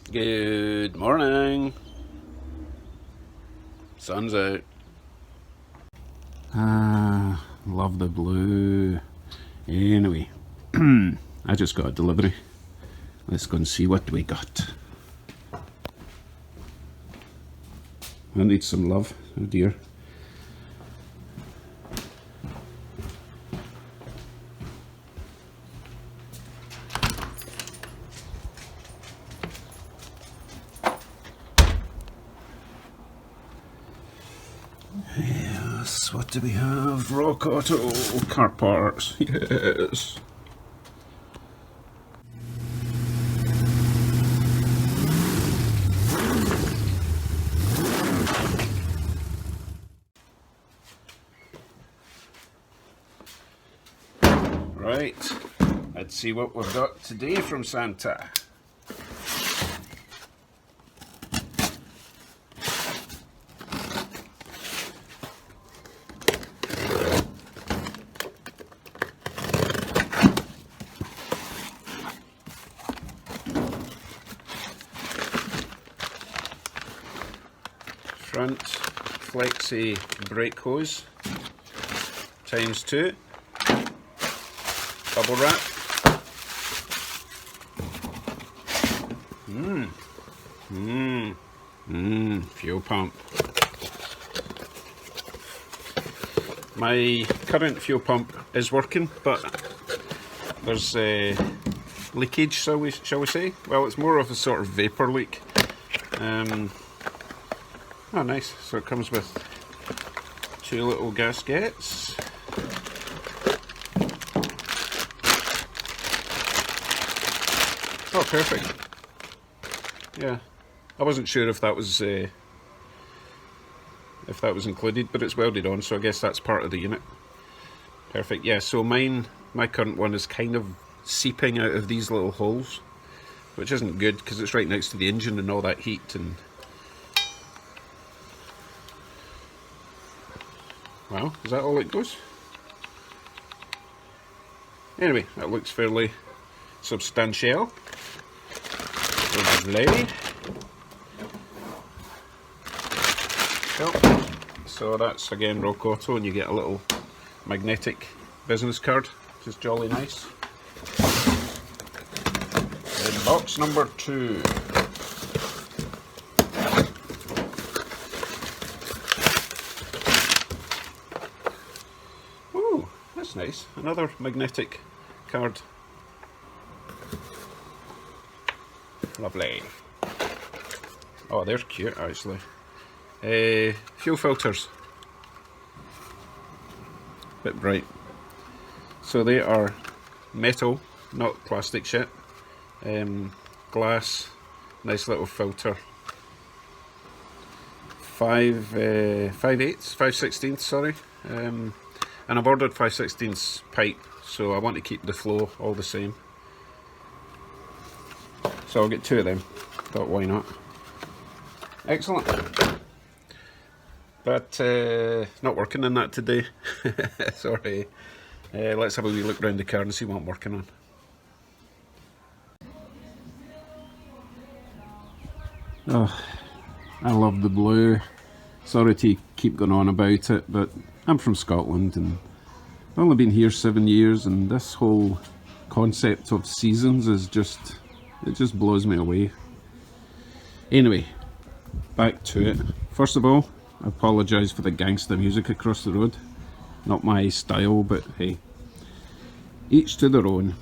Good morning. Sun's out. Love the blue. Anyway, I just got a delivery. Let's go and see what we got. I need some love. Oh dear. Yes, what do we have? Rock Auto car parts. Yes. Right, let's see what we've got today from Santa. Front flexi brake hose ×2, bubble wrap. Fuel pump. My current fuel pump is working, but there's leakage, shall we say? Well, it's more of a sort of vapor leak. Oh, nice. So it comes with 2 little gaskets. Oh, perfect. Yeah, I wasn't sure if that was included, but it's welded on, so I guess that's part of the unit. Perfect. Yeah. So my current one is kind of seeping out of these little holes, which isn't good because it's right next to the engine and all that heat and. Well, is that all it goes? Anyway, that looks fairly substantial. Lovely. So that's again Rock Auto, and you get a little magnetic business card, which is jolly nice. Then box number 2. That's nice. Another magnetic card. Lovely. Oh, they're cute actually. Fuel filters. Bit bright. So they are metal, not plastic shit. Glass. Nice little filter. 5/16, sorry. And I've ordered 5/16 pipe, so I want to keep the flow all the same. So I'll get 2 of them. Thought, why not? Excellent. But not working on that today. Sorry. Let's have a wee look around the car and see what I'm working on. Oh, I love the blue. Sorry to keep going on about it, but I'm from Scotland and I've only been here 7 years, and this whole concept of seasons is just blows me away. Anyway, back to it. First of all, I apologise for the gangster music across the road. Not my style, but hey, each to their own.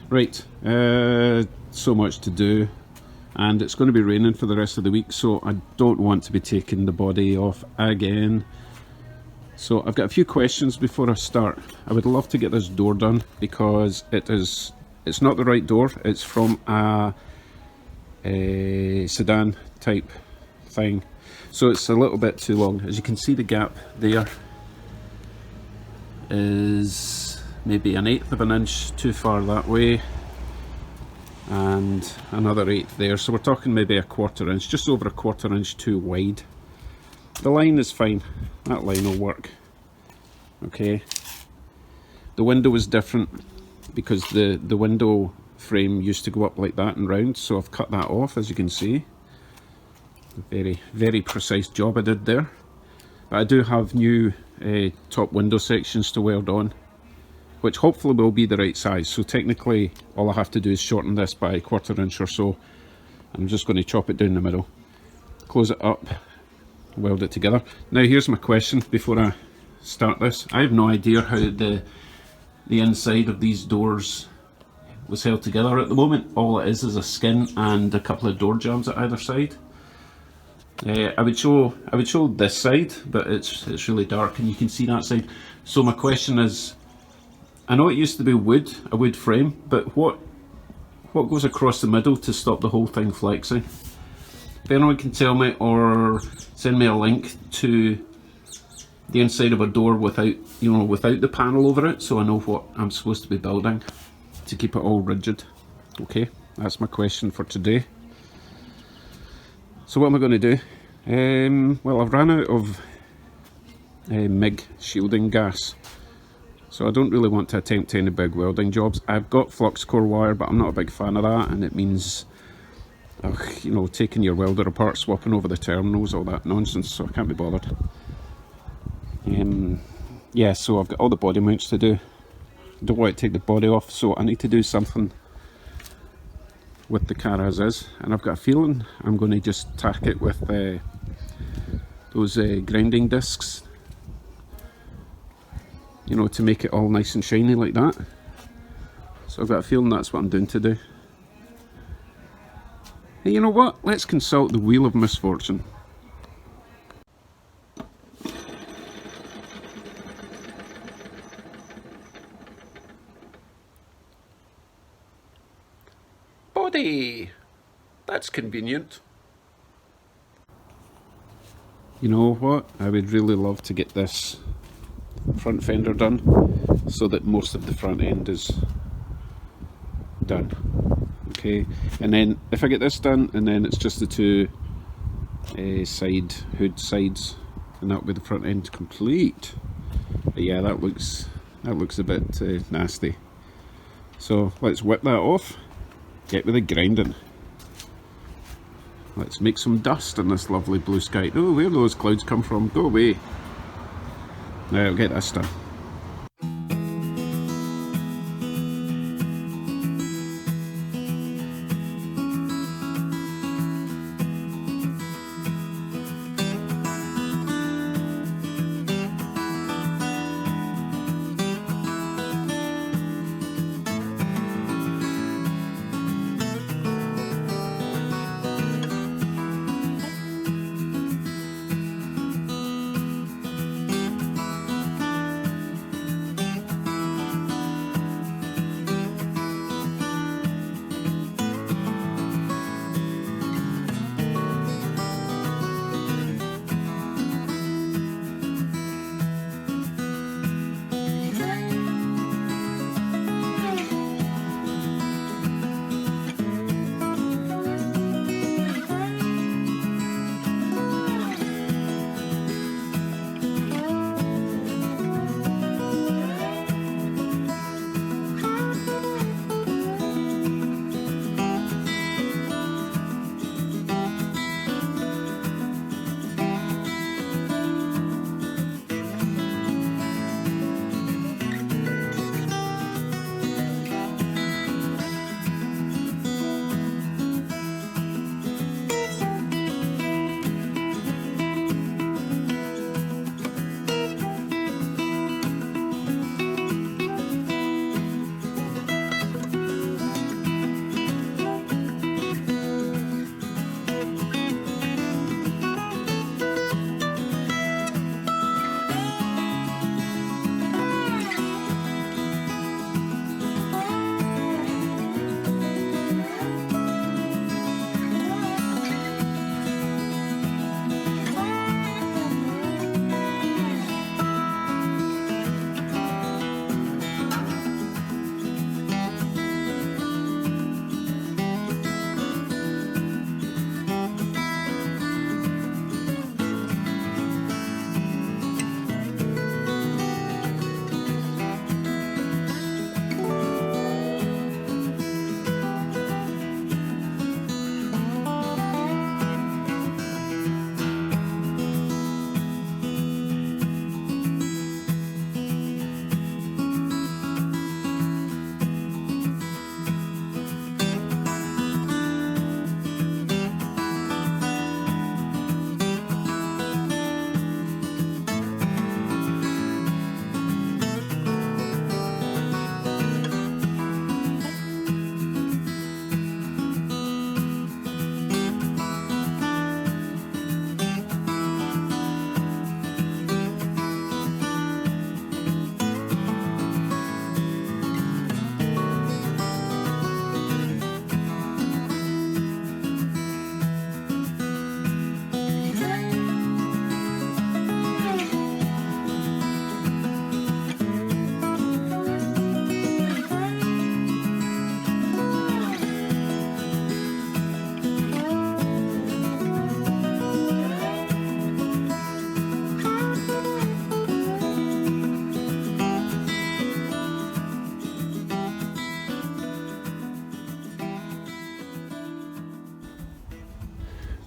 Right, so much to do, and it's going to be raining for the rest of the week, so I don't want to be taking the body off again. So I've got a few questions before I start. I would love to get this door done because it's not the right door. It's from a sedan type thing, so it's a little bit too long. As you can see, the gap there is maybe 1/8 of an inch too far that way, and another 1/8 there, so we're talking maybe 1/4 inch, just over 1/4 inch too wide. The line is fine, that line will work. Okay, the window is different because the window frame used to go up like that and round, so I've cut that off, as you can see. Very, very precise job I did there. But I do have new top window sections to weld on, which hopefully will be the right size. So technically all I have to do is shorten this by a 1/4 inch or so. I'm just going to chop it down the middle, close it up, weld it together. Now here's my question before I start this. I have no idea how the inside of these doors was held together at the moment. All it is a skin and a couple of door jambs at either side. I would show this side, but it's really dark and you can see that side. So my question is, I know it used to be wood, a wood frame, but what goes across the middle to stop the whole thing flexing? If anyone can tell me or send me a link to the inside of a door without, you know, without the panel over it, so I know what I'm supposed to be building to keep it all rigid. Okay, that's my question for today. So what am I going to do? Well, I've ran out of MIG shielding gas, so I don't really want to attempt any big welding jobs. I've got flux core wire, but I'm not a big fan of that, and it means, you know, taking your welder apart, swapping over the terminals, all that nonsense, so I can't be bothered. Yeah, so I've got all the body mounts to do. Don't want to take the body off, so I need to do something with the car as is, and I've got a feeling I'm going to just tack it with those grinding discs, you know, to make it all nice and shiny like that. So I've got a feeling that's what I'm doing today. Hey, you know what? Let's consult the wheel of misfortune. Body! That's convenient. You know what? I would really love to get this front fender done so that most of the front end is done. Okay, and then if I get this done, and then it's just the two side hood sides, and that'll be the front end complete. But yeah, that looks a bit nasty. So let's whip that off. Get with the grinding. Let's make some dust in this lovely blue sky. Oh, where those clouds come from? Go away. Now I'll get this done.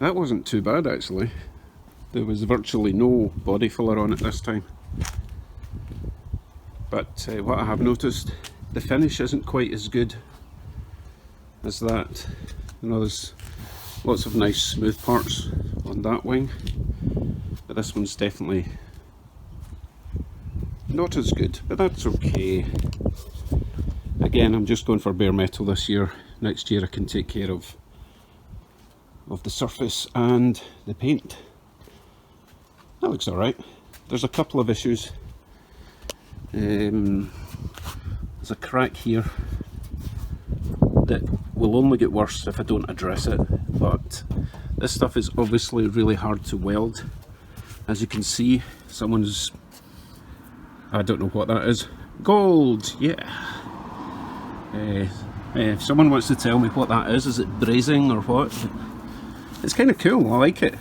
That wasn't too bad actually. There was virtually no body filler on it this time. But what I have noticed, the finish isn't quite as good as that. You know, there's lots of nice smooth parts on that wing, but this one's definitely not as good, but that's okay. Again, I'm just going for bare metal this year. Next year I can take care of the surface and the paint. That looks alright. There's a couple of issues. There's a crack here that will only get worse if I don't address it, but this stuff is obviously really hard to weld. As you can see, someone's, I don't know what that is. Gold, yeah. If someone wants to tell me what that is it brazing or what? It's kind of cool, I like it.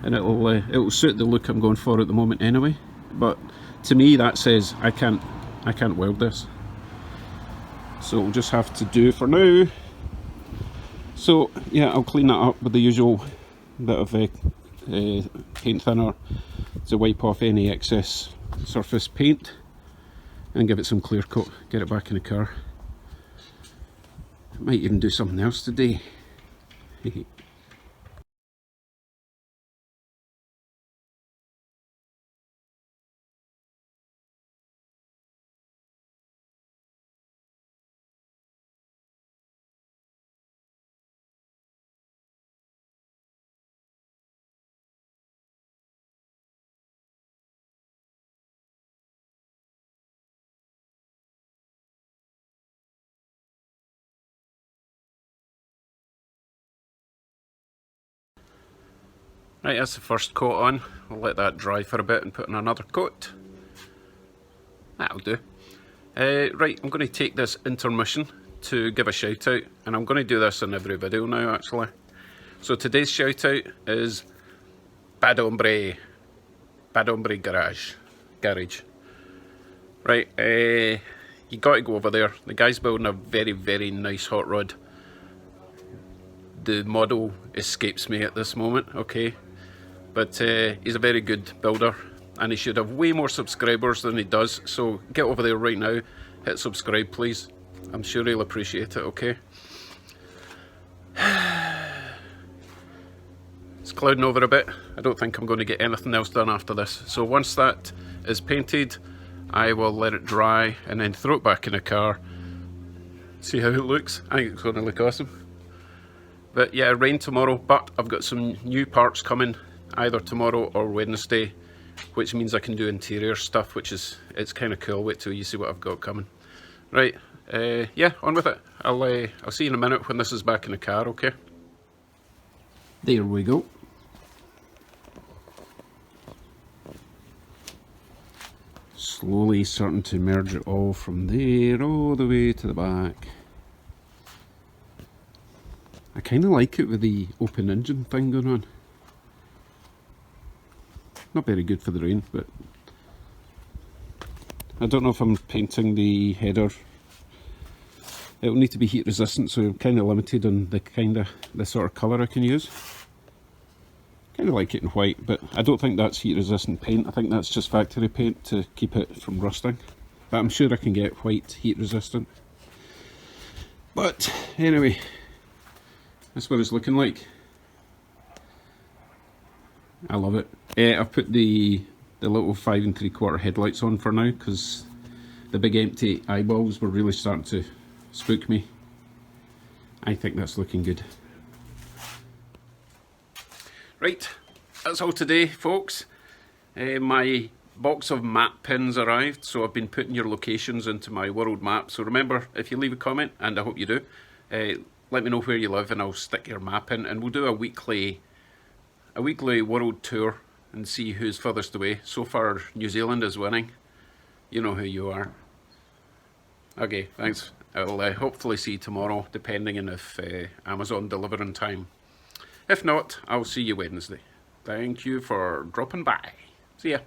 And it'll suit the look I'm going for at the moment anyway. But to me that says I can't weld this. So we'll just have to do for now. So yeah, I'll clean that up with the usual bit of paint thinner to wipe off any excess surface paint and give it some clear coat, get it back in the car. Might even do something else today. Right, that's the first coat on. I'll let that dry for a bit and put on another coat. That'll do. Right, I'm going to take this intermission to give a shout out, and I'm going to do this in every video now actually. So today's shout out is Bad Hombre Garage. Right, you got to go over there. The guy's building a very, very nice hot rod. The model escapes me at this moment, okay? But he's a very good builder, and he should have way more subscribers than he does. So get over there right now, hit subscribe please. I'm sure he'll appreciate it, okay? It's clouding over a bit. I don't think I'm going to get anything else done after this. So once that is painted, I will let it dry and then throw it back in the car. See how it looks. I think it's going to look awesome. But yeah, rain tomorrow, but I've got some new parts coming either tomorrow or Wednesday, which means I can do interior stuff, which is, it's kind of cool. Wait till you see what I've got coming. Right, yeah, on with it. I'll see you in a minute when this is back in the car, okay? There we go. Slowly starting to merge it all from there all the way to the back. I kind of like it with the open engine thing going on. Not very good for the rain, but I don't know if I'm painting the header. It will need to be heat resistant, so I'm kind of limited on the sort of colour I can use. Kind of like it in white, but I don't think that's heat resistant paint. I think that's just factory paint to keep it from rusting. But I'm sure I can get white heat resistant. But anyway, that's what it's looking like. I love it. I've put the little 5 3/4 headlights on for now because the big empty eyeballs were really starting to spook me. I think that's looking good. Right, that's all today folks. My box of map pins arrived, so I've been putting your locations into my world map. So remember, if you leave a comment, and I hope you do, let me know where you live and I'll stick your map in, and we'll do a weekly world tour and see who's furthest away. So far New Zealand is winning. You know who you are. Okay, thanks. I'll hopefully see you tomorrow, depending on if Amazon deliver in time. If not, I'll see you Wednesday. Thank you for dropping by. See ya.